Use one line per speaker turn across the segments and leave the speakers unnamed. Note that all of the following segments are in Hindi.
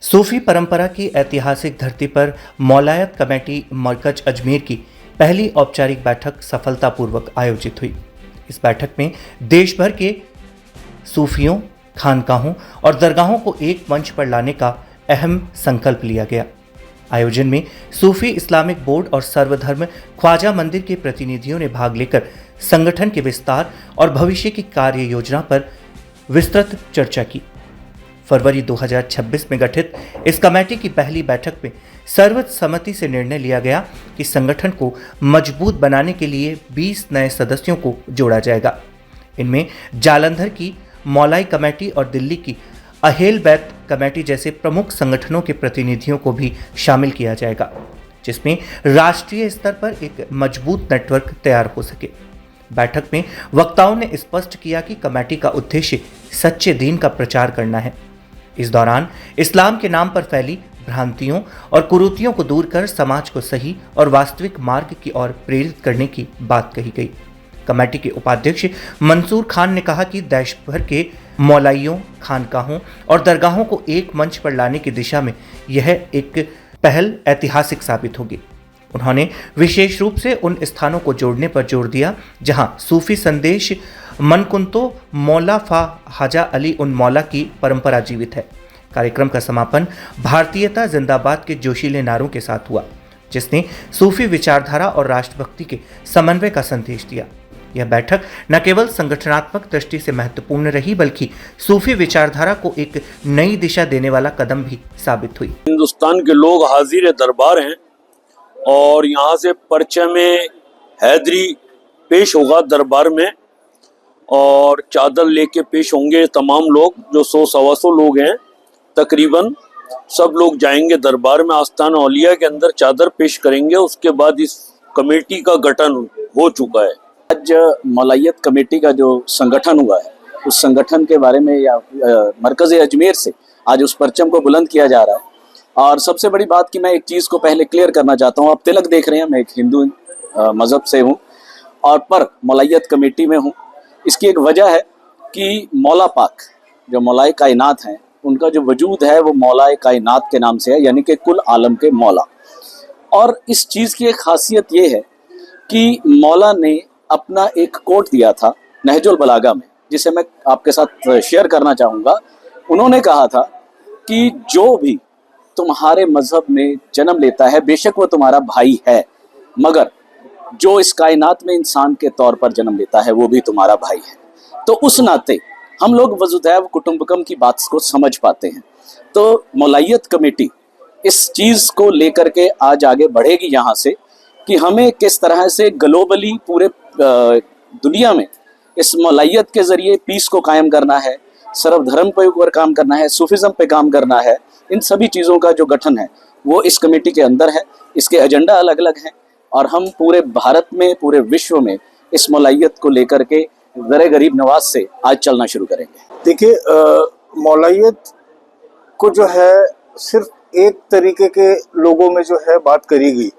सूफी परंपरा की ऐतिहासिक धरती पर मौलायत कमेटी मरकज अजमेर की पहली औपचारिक बैठक सफलतापूर्वक आयोजित हुई। इस बैठक में देश भर के सूफियों, खानकाहों और दरगाहों को एक मंच पर लाने का अहम संकल्प लिया गया। आयोजन में सूफी इस्लामिक बोर्ड और सर्वधर्म ख्वाजा मंदिर के प्रतिनिधियों ने भाग लेकर संगठन के विस्तार और भविष्य की कार्य योजना पर विस्तृत चर्चा की। फरवरी 2026 में गठित इस कमेटी की पहली बैठक में सर्वसम्मति से निर्णय लिया गया कि संगठन को मजबूत बनाने के लिए 20 नए सदस्यों को जोड़ा जाएगा। इनमें जालंधर की मौलाई कमेटी और दिल्ली की अहेल बैत कमेटी जैसे प्रमुख संगठनों के प्रतिनिधियों को भी शामिल किया जाएगा, जिसमें राष्ट्रीय स्तर पर एक मजबूत नेटवर्क तैयार हो सके। बैठक में वक्ताओं ने स्पष्ट किया कि कमेटी का उद्देश्य सच्चे दीन का प्रचार करना है। इस दौरान इस्लाम के नाम पर फैली भ्रांतियों और कुरीतियों को दूर कर समाज को सही और वास्तविक मार्ग की ओर प्रेरित करने की बात कही गई। कमेटी के उपाध्यक्ष मंसूर खान ने कहा कि देश भर के मौलाइयों, खानकाहों और दरगाहों को एक मंच पर लाने की दिशा में यह एक पहल ऐतिहासिक साबित होगी। उन्होंने विशेष रूप से उन स्थानों को जोड़ने पर जोर दिया जहां सूफी संदेश मनकुंतो मौला फा हाजा अली उन मौला की परंपरा जीवित है। कार्यक्रम का समापन भारतीयता जिंदाबाद के जोशीले नारों के साथ हुआ, जिसने सूफी विचारधारा और राष्ट्रभक्ति के समन्वय का संदेश दिया। यह बैठक न केवल संगठनात्मक दृष्टि से महत्वपूर्ण रही, बल्कि सूफी विचारधारा को एक नई दिशा देने वाला कदम भी साबित हुई।
हिंदुस्तान के लोग हाजिर दरबार हैं और यहाँ से पर्चे में हैदरी पेश होगा दरबार में, और चादर लेके पेश होंगे तमाम लोग, जो 100-125 लोग हैं तकरीबन। सब लोग जाएंगे दरबार में, आस्ताना औलिया के अंदर चादर पेश करेंगे। उसके बाद इस कमेटी का गठन हो चुका है।
आज मौलायत कमेटी का जो संगठन हुआ है, उस संगठन के बारे में या मरकज अजमेर से आज उस परचम को बुलंद किया जा रहा है। और सबसे बड़ी बात कि मैं एक चीज़ को पहले क्लियर करना चाहता हूँ। आप तिलक देख रहे हैं, मैं एक हिंदू मज़हब से हूँ और पर मौलायत कमेटी में हूँ। इसकी एक वजह है कि मौला पाक जो मौलाए कायनात हैं, उनका जो वजूद है वो मौलाए कायनात के नाम से है, यानी कि कुल आलम के मौला। और इस चीज़ की एक खासियत ये है कि मौला ने अपना एक कोट दिया था नहजुल बलागा में, जिसे मैं आपके साथ शेयर करना चाहूँगा। उन्होंने कहा था कि जो भी तुम्हारे मजहब में जन्म लेता है, बेशक वो तुम्हारा भाई है, मगर जो इस कायनात में इंसान के तौर पर जन्म लेता है वो भी तुम्हारा भाई है। तो उस नाते हम लोग वसुधैव कुटुंबकम की बात को समझ पाते हैं। तो मौलायत कमेटी इस चीज़ को लेकर के आज आगे बढ़ेगी यहाँ से कि हमें किस तरह से ग्लोबली पूरे दुनिया में इस मौलायत के ज़रिए पीस को कायम करना है, सर्वधर्म पे ऊपर काम करना है, सूफिज़म पे काम करना है। इन सभी चीज़ों का जो गठन है वो इस कमेटी के अंदर है। इसके एजेंडा अलग अलग हैं और हम पूरे भारत में, पूरे विश्व में इस मौलायत को लेकर के ज़रे गरीब नवाज से आज चलना शुरू करेंगे।
देखिए, मौलायत को जो है सिर्फ एक तरीके के लोगों में जो है बात करी गई।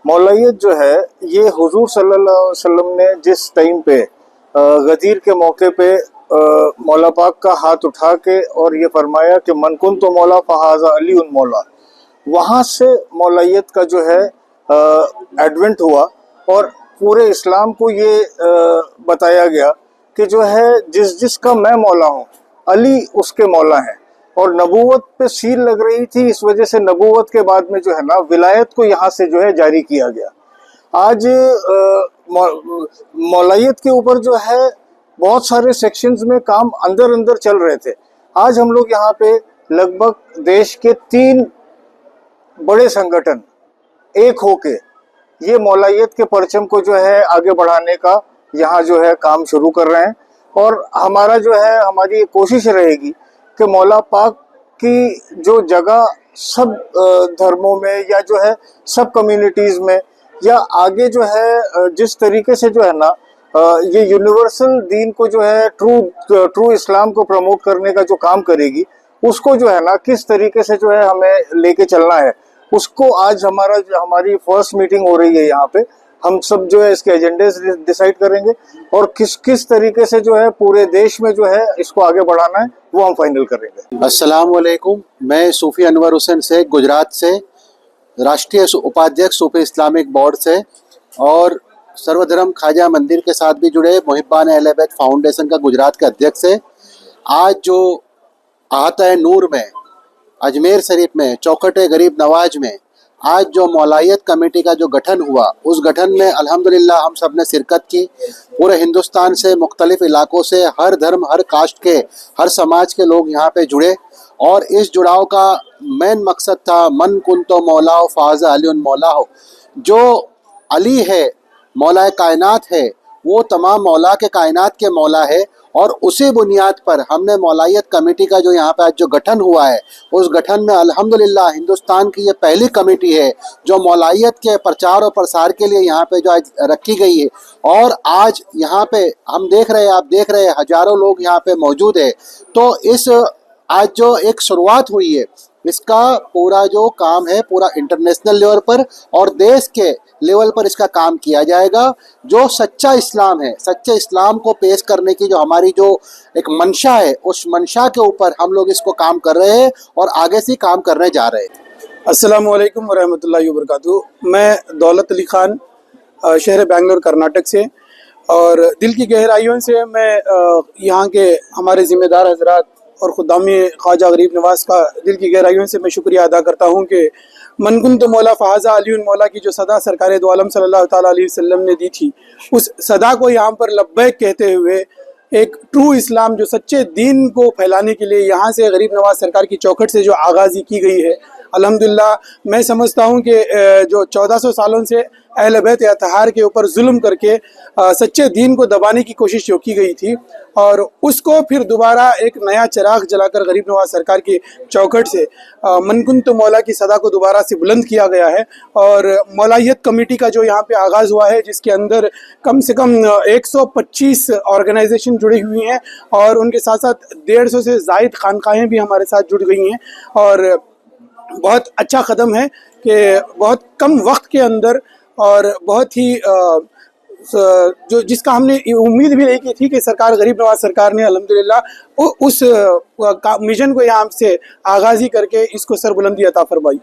मौलायत जो है ये हुजूर सल्लल्लाहु अलैहि वसल्लम ने जिस टाइम पे गदीर के मौके पे मौला पाक का हाथ उठा के और ये फरमाया कि मन कुन तो मौला फहाजा अली उन मौला, वहाँ से मौलायत का जो है एडवेंट हुआ और पूरे इस्लाम को ये बताया गया कि जो है जिसका मैं मौला हूँ, अली उसके मौला हैं। और नबूवत पे सील लग रही थी, इस वजह से नबूवत के बाद में जो है ना विलायत को यहाँ से जो है जारी किया गया। आज मौलायत के ऊपर जो है बहुत सारे सेक्शंस में काम अंदर चल रहे थे। आज हम लोग यहाँ पे लगभग देश के 3 बड़े संगठन एक होके ये मौलायत के परचम को जो है आगे बढ़ाने का यहाँ जो है काम शुरू कर रहे हैं। और हमारा जो है, हमारी कोशिश रहेगी कि मौला पाक की जो जगह सब धर्मों में या जो है सब कम्युनिटीज़ में या आगे जो है जिस तरीके से जो है ना ये यूनिवर्सल दीन को जो है ट्रू इस्लाम को प्रमोट करने का जो काम करेगी, उसको जो है ना किस तरीके से जो है हमें लेके चलना है, उसको आज हमारी फर्स्ट मीटिंग हो रही है यहाँ पे। हम सब जो है इसके एजेंडे डिसाइड करेंगे और किस किस तरीके से जो है पूरे देश में जो है इसको आगे बढ़ाना है वो हम फाइनल करेंगे।
अस्सलाम वालेकुम, मैं सूफी अनवर हुसैन शेख गुजरात से, राष्ट्रीय उपाध्यक्ष सूफी इस्लामिक बोर्ड से और सर्वधर्म ख्वाजा मंदिर के साथ भी जुड़े मुहिब्बान अहले बैत फाउंडेशन का गुजरात के अध्यक्ष है। आज जो आहता नूर में, अजमेर शरीफ में, चौखट गरीब नवाज में आज जो मौलायत कमेटी का जो गठन हुआ, उस गठन में अल्हम्दुलिल्लाह हम सब ने शिरकत की। पूरे हिंदुस्तान से, मुख्तलिफ इलाकों से, हर धर्म, हर कास्ट के, हर समाज के लोग यहाँ पे जुड़े और इस जुड़ाव का मेन मकसद था मन कुन तो मौला हो फाज़ा अली मौला हो। जो अली है, मौला कायनात है, वो तमाम मौला के कायनात के मौला है और उसी बुनियाद पर हमने मौलायत कमेटी का जो यहाँ पे आज जो गठन हुआ है, उस गठन में अल्हम्दुलिल्लाह हिंदुस्तान की ये पहली कमेटी है जो मौलायत के प्रचार और प्रसार के लिए यहाँ पे जो आज रखी गई है। और आज यहाँ पे हम देख रहे हैं, आप देख रहे हैं, हजारों लोग यहाँ पे मौजूद है। तो इस आज जो एक शुरुआत हुई है, इसका पूरा जो काम है पूरा इंटरनेशनल लेवल पर और देश के लेवल पर इसका काम किया जाएगा। जो सच्चा इस्लाम है, सच्चे इस्लाम को पेश करने की जो हमारी जो एक मंशा है, उस मंशा के ऊपर हम लोग इसको काम कर रहे हैं और आगे से काम करने जा रहे हैं।
अस्सलामु अलैकुम व रहमतुल्लाहि व बरकातुहू। मैं दौलत अली खान, शहर बेंगलोर कर्नाटक से, और दिल की गहराइयों से मैं यहाँ के हमारे ज़िम्मेदार हजरात और खुदामी ख्वाजा गरीब नवाज का दिल की गहराइयों से मैं शुक्रिया अदा करता हूँ कि मन कुन तो मौला फ़ाज़ा अली मौला की जो सदा सरकार दो आलम सल्लल्लाहु ताला अलैहि वसल्लम ने दी थी, उस सदा को यहाँ पर लब्बैक कहते हुए एक ट्रू इस्लाम, जो सच्चे दीन को फैलाने के लिए यहाँ से गरीब नवाज सरकार की चौखट से जो आगाज़ी की गई है, अल्हम्दुलिल्लाह मैं समझता हूँ कि जो 1400 सालों से अहले बैत अतहार के ऊपर जुल्म करके सच्चे दीन को दबाने की कोशिश जो की गई थी, और उसको फिर दोबारा एक नया चिराग जलाकर गरीब नवाज सरकार की चौखट से मन कुन तो मौला की सदा को दोबारा से बुलंद किया गया है। और मौलायत कमेटी का जो यहाँ पे आगाज़ हुआ है, जिसके अंदर कम से कम 125 ऑर्गेनाइजेशन जुड़ी हुई हैं और उनके साथ साथ 150 से ज़ायद खानकाहें भी हमारे साथ जुड़ गई हैं। और बहुत अच्छा कदम है कि बहुत कम वक्त के अंदर और बहुत ही जो जिसका हमने उम्मीद भी नहीं की थी कि सरकार गरीब नवाज सरकार ने अल्हम्दुलिल्लाह उस मिशन को यहाँ से आगाज़ी करके इसको सरबुलंदी अता फरमाई।